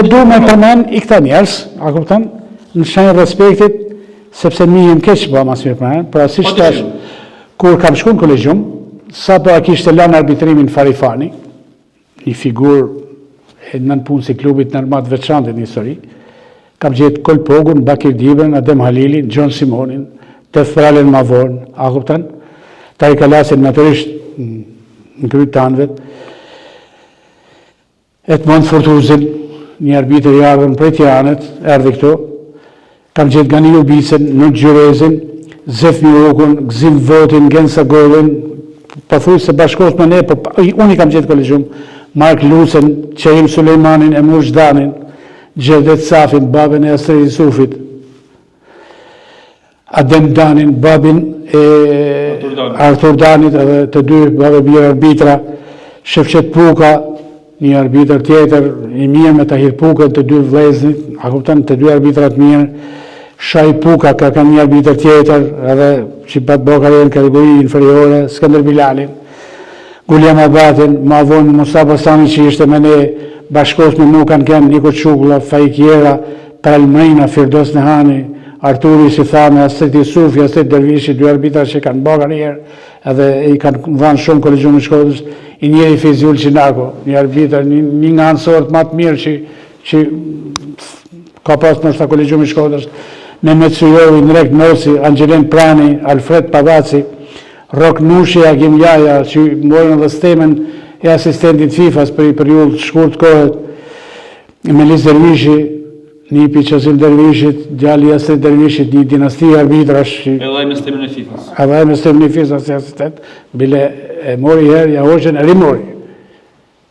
du me përmen i këta njerës, a kuptan, në shenjë respektit, sepse mi jem keq ba mas mirë përmen, për asë që tash, kur kam shku në kolegjum, sa po a kishte lanë arbitrimin Farifani, një figur e nën punë si klubit nërmat veçantit një histori, kam gjetë Kolpogun, Bakir Dibën, Adem Halilin, John Simonin, Tef Pralen Mavon, a kuptan, ta i kalasin naturisht në kryt të anëvet, Edmond Fortuzin, një arbitër i ardhën prej Tiranët, erdhi këto, kam gjetë Ganilu Bicën, Nuk Gjurezin, Zef Mirukun, Gzim Votin, Gensa Golin, pëthuj se bashkos me ne, unë i kam gjetë kolegjum, Mark Lucen, Qehim Sulejmanin, Emur Zhdanin, Gjerdet Safin, babin e Astrid Yusufit, Adem Danin, babin e Artur Danit, edhe të dy babë bjerë arbitra, Shefqet Puka, një arbitër tjetër, i mirë me Tahir Pukën, të dy vleznit, a kuptan të dy arbitrat mirë, Shaj Puka, ka kanë një arbitër tjetër, edhe që batë Bokare në kategori inferiore, Skënder Bilalin, Guljam Abatin, ma vonë Musa Bastani që ishte me ne, bashkos me mu kanë kënë Niko Çuklla, Fajkjera, Palmrina, Firdos Nehani, Arturi Sithame, Astrid Yusufi, Astrid Dervishi, dy arbitrat që kanë Bokare njerë, edhe i kanë dhanë shumë kolegjum në Shkodrës, i njeri Fizul Qinako, një arbitër, një nga anësorët matë mirë që ka pas në shta kolegjum i Shkodrës, Mehmet Sujovi, Nrek Nosi, Angelin Prani, Alfred Pavaci, Rok Nushi, Agim Jaja, që morën dhe stemen e asistentit FIFA-s për i periull shkurt kohët, Melis Dervishi, Nipi Qazim Dervishit, djali Astrid Dervishit, një dinasti arbitrash. Edhe me stemin e FIFA-s. Edhe me stemin e FIFA-s si asistent, bile e mori herë, ja hoqen e rimori.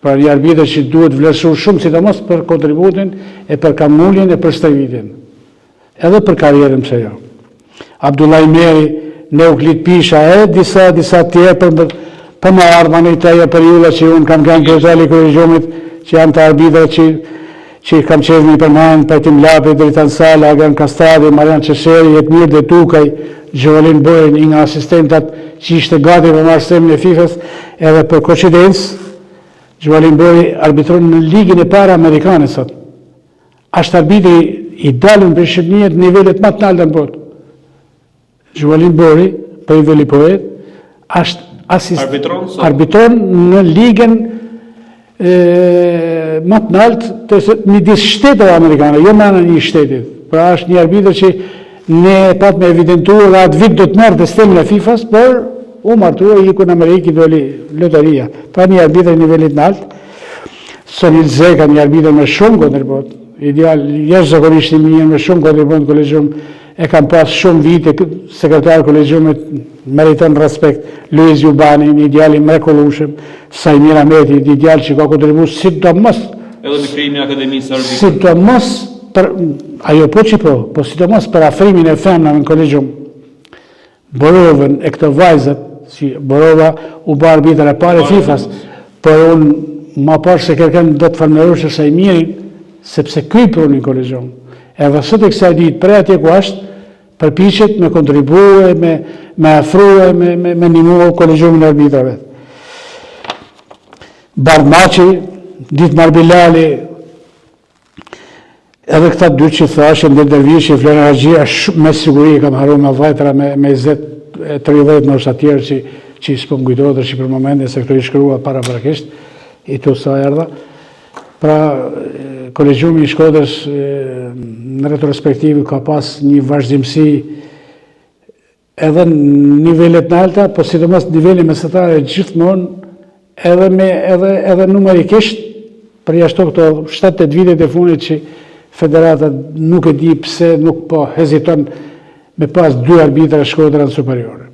Pra një arbitër që duhet vlerësuar shumë, sidomos për kontributin e për kamullin e për stërvitin. Edhe për karierën pëse jo. Abdullah Meri, Neuklit Pisha, disa tjerë për më ardhman e të periulla që unë kam kanë kërëtali kolegjumit, që janë të arbitër që kam qenë një përmanë, Pajtim Lapi, Dritan Sala, Agan Kastradi, Marian Qesheri, Jetmir dhe Tukaj, Gjovalin Bojë, një nga asistentat që ishte gati për marrë stemin e FIFA-s, edhe për koincidens, Gjovalin Bojë arbitron në ligin e para amerikane sot. Ashtë arbitri i dalën për Shqipënijet nivellet më të naltë në botë. Gjovalin Bojë, për i veli poet, ashtë arbitron në ligën më të naltë të midis shtetëve amerikane, jo me anë një shtetit. Pra është një arbitër që ne pat me evidentuar dhe atë vit do të merë të stemin e FIFA-s, por u martua i ku në Amerikë i doli loteria. Pra një arbitër nivellit naltë. Sonil Zeka, një arbitër me shumë kontribut. Ideal, jeshtë zakonisht një mirë me shumë kontribut në kolegjum. E kam pas shumë vite, sekretarë kolegjumit meriton respekt. Luiz Jubani, një ideal i mrekullueshëm. Sajmir Ahmeti, një ideal që ka kontribut sidomos. Edhe me krijimin e akademisë arbitrit. Sidomos për ajo po sidomos për afrimin e femnave në kolegjum. Borovën e këto vajzat, si Borova u bë arbitër e parë e FIFA-s, por unë ma parë se kërken do të falmerush e Sajmirin, sepse këj për një kolegjum. Edhe sot e kësaj ditë, prej atje ku ashtë, përpiqet me kontribue, me afrue, me nimu kolegjumin e arbitrave. Bardmaci, Ditmar Bilali, edhe këta dy që thashe, Ndër Dervishi, Florian Haxhia, me siguri kam haru me vajtëra me 20-30 në është atjerë që s'po më kujtohet që për momentin se këto i shkrua para prakisht, i tu sa erdha. Pra, kolegjumi i Shkodrës në retrospektivi ka pas një vazhdimsi edhe në nivellet në alta, po sidomos nivelli mesatare gjithmonë edhe numerikisht, për jashtu këto 7-8 vitet e funit që federata nuk e di pse nuk po heziton me pas 2 arbitra Shkodra në superiore.